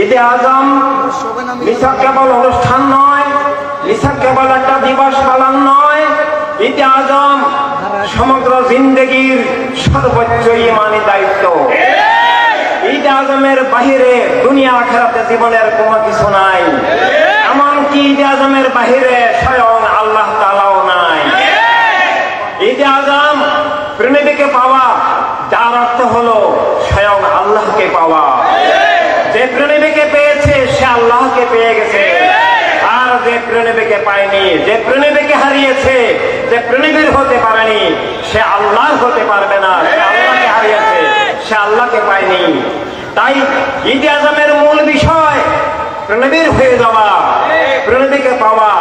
ঈদে আজম মিছা কেবল অনুষ্ঠান নয়, মিছা কেবল একটা দিবস পালন নয়, ঈদে আজম সমগ্র জিন্দেগির সর্বোচ্চ ইমানি দায়িত্ব। ঈদে আজমের বাহিরে দুনিয়া আখিরাতে জীবনের কোনো কিছু নাই। এমনকি ঈদে আজমের বাহিরে স্বয়ং আল্লাহ তাআলাও নাই। ঈদে আজম প্রেমিককে পাওয়া, যার অর্থ হলো স্বয়ং আল্লাহকে পাওয়া। যে প্রেমিককে পেয়েছে সে আল্লাহকে পেয়ে গেছে। আর যে প্রেমিককে পায়নি, যে প্রেমিককে হারিয়েছে, যে প্রেমিক হতে পারেনি, সে আল্লাহ হতে পারবে না। সে আল্লাহকে হারিয়েছে, সে আল্লাহকে পায়নি। তাই ঈদে আজমের মূল বিষয় প্রেমিক হয়ে যাওয়া, প্রেমিককে পাওয়া।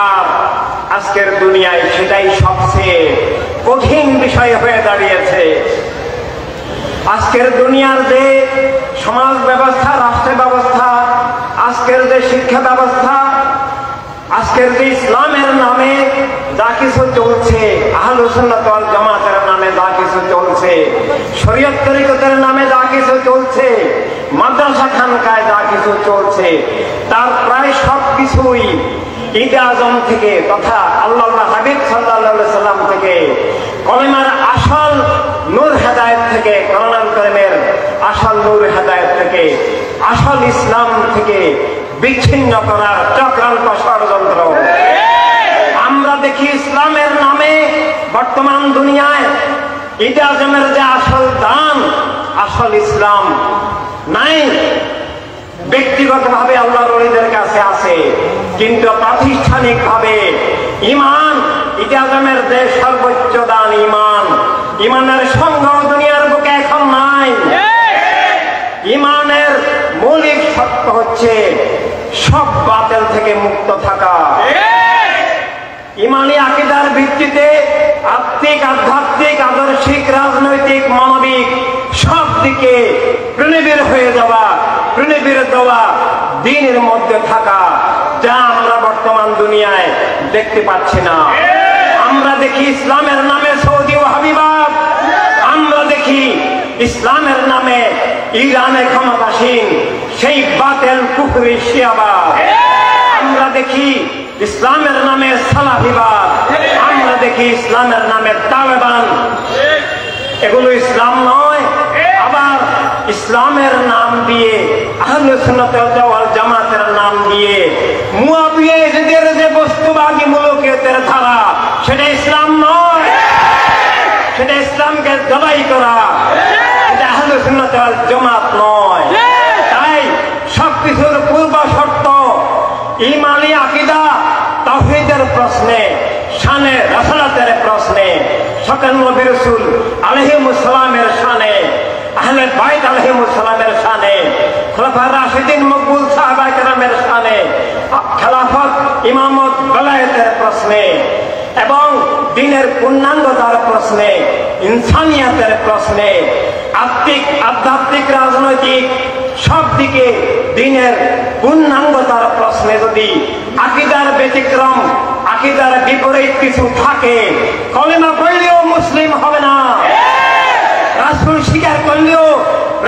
আর আজকের দুনিয়ায় সেটাই সবচেয়ে কঠিন বিষয় হয়ে দাঁড়িয়েছে। আজকের দুনিয়ার যে সমাজ ব্যবস্থা, রাষ্ট্র ব্যবস্থা, আজকের যে শিক্ষা ব্যবস্থা, আজকের যে ইসলামের নামে যা কিছু চলছে, আহলুস সুন্নাত ওয়াল জামাতের নামে যা কিছু চলছে, শরীয়ত তরিকতের নামে যা কিছু চলছে, মাদ্রাসা খানকায় যা কিছু চলছে, তার প্রায় সবকিছুই ঈদে আজম থেকে তথা আল্লাহর হাবিব সাল্লাল্লাহু আলাইহি সাল্লাম থেকে, কলেমার আসল নূর হেদায়েত থেকে, কোরআনুল কারীমের আসল নূর হেদায়েত থেকে, আসল ইসলাম থেকে বিচ্ছিন্ন করার চক্রান্ত ষড়যন্ত্র। আমরা দেখি ইসলামের নামে বর্তমান দুনিয়ায় ঈদে আজমের যে আসল দান, আসল ইসলাম নাই। ব্যক্তিগতভাবে আল্লাহর ওলিদের কাছে আছে, কিন্তু প্রাতিষ্ঠানিকভাবে ঈমান, ঈদে আজমের যে সর্বোচ্চ দান ঈমান, ঈমানের সঙ্গ দুনিয়ার বুকে এখন নাই। ঈমানের মৌলিক শর্ত হচ্ছে সব বাতিল থেকে মুক্ত থাকা। ঈমানি আকীদার ভিত্তিতে আত্মিক, আধ্যাত্মিক, আদর্শিক, রাজনৈতিক, মানবিক সব দিকে প্রণীবের হয়ে যাওয়া, প্রণীবের দেওয়া দ্বীনের মধ্যে থাকা, যা আমরা বর্তমান দুনিয়ায় দেখতে পাচ্ছি না। আমরা দেখি ইসলামের নামে সৌদি ওয়াহাবিবাদ, আমরা দেখি ইসলামের নামে ইরানে ক্ষমতাসীন সেই বাতিল কুফরি শিয়াবাদ, আমরা দেখি ইসলামের নামে সালাফিবাদ, আমরা দেখি ইসলামের নামে তালেবান। এগুলো ইসলাম নয়। আবার ইসলামের নাম দিয়ে, আহলুস সুন্নাত ওয়াল জামাতের নাম দিয়ে মুআবিয়া ইয়াজিদের যে বস্তুবাদী মুলুকিয়তের ধারা, সেটা ইসলাম নয়। সেটা ইসলামকে জবাই করা, এটা আহলুস সুন্নাত ওয়াল জামাত নয়। তাই সবকিছুর পূর্ব শর্ত ঈমানি আকীদা, তাওহীদের প্রশ্নে, শানে রাসালাতের প্রশ্নে, সকল নবী রাসূল আলাইহিমুস সালামের শানে, আহলে বাইত আলাইহিমুস সালামের শানে, খোলাফায়ে রাশিদিন মকবুল সাহাবায়ে কেরামের শানে, খেলাফত, ইমামত, বেলায়েতের প্রশ্নে এবং দ্বীনের পূর্ণাঙ্গতার প্রশ্নে, ইনসানিয়াতের প্রশ্নে, আত্মিক, আধ্যাত্মিক, রাজনৈতিক সব দিকে দ্বীনের পূর্ণাঙ্গতার প্রশ্নে যদি আকীদার ব্যতিক্রম, আকীদার বিপরীত কিছু থাকে, কলেমা পড়লেও মুসলিম হবে না, রাসূল স্বীকার করলেও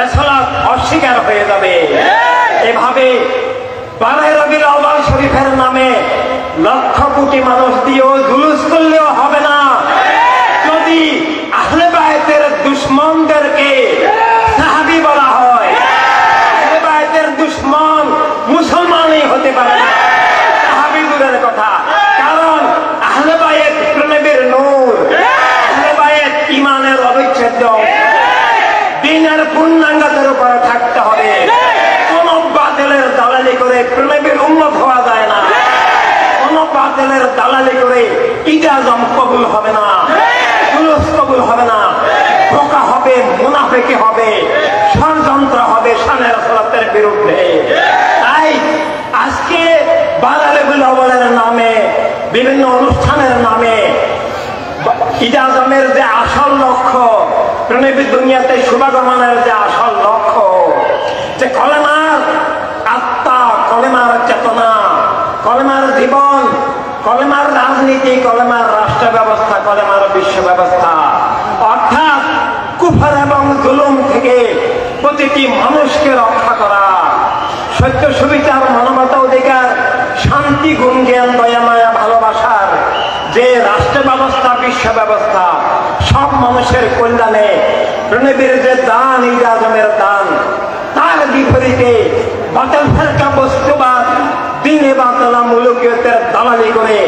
রাসূলাত অস্বীকার হয়ে যাবে। এভাবে 12 রবিউল আউয়াল শরীফের নামে লক্ষ কোটি মানুষ দিয়েও জুলুস করলেও হবে না। যদি আহলে বায়তের দুশমনদেরকে সাহাবী বলা হয়, আহলে বায়তের দুশমন মুসলমানই হতে পারে না, সাহাবী দূরের কথা। কারণ আহলে বায়ত প্রেমের নূর, আহলে বায়ত ঈমানের অবিচ্ছেদ্য, দ্বীনের পূর্ণাঙ্গতার উপরে থাকতে হবে। কোন বাতিলের দালালি করে প্রেমের উম্মত হওয়া যায় না। কোন বাতিলের দালালি করে ঈদে আজম কবুল হবে না, জুলুস কবুল হবে না, ধোঁকা হবে, মুনাফিকি হবে, ষড়যন্ত্র হবে শানে রাসূলের বিরুদ্ধে। তাই আজকে 12 রবিউল আউয়ালের নামে, বিভিন্ন অনুষ্ঠানের নামে ঈদে আজমের যে আসল লক্ষ্য, প্রেমের দুনিয়াতে শুভাগমনের যে আসল লক্ষ্য, যে কলেমার আত্মা, কলেমার চেতনা, কলেমার জীবন, কলেমার রাজনীতি, কলেমার রাষ্ট্র ব্যবস্থা, কলেমার বিশ্ব ব্যবস্থা, অর্থাৎ কুফর এবং জুলুম থেকে প্রতিটি মানুষকে রক্ষা করা, সত্য সুবিচার, মানবতা, অধিকার, শান্তি, গুণ, জ্ঞান, দয়া, মায়া, ভালোবাসার যে রাষ্ট্র ব্যবস্থা, বিশ্ব ব্যবস্থা, সব মানুষের কল্যাণে প্রণবীর যে দান, ঈদ আজমের দান, তার বিপরীতে বাতিল ফেরকা বস্তুবাদ, দিনে বাতলা মুলুকিয়তের দালালি করে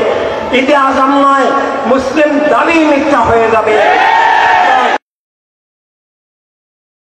ঈদে আজম নয় মুসলিম দাবি মিথ্যা হয়ে যাবে।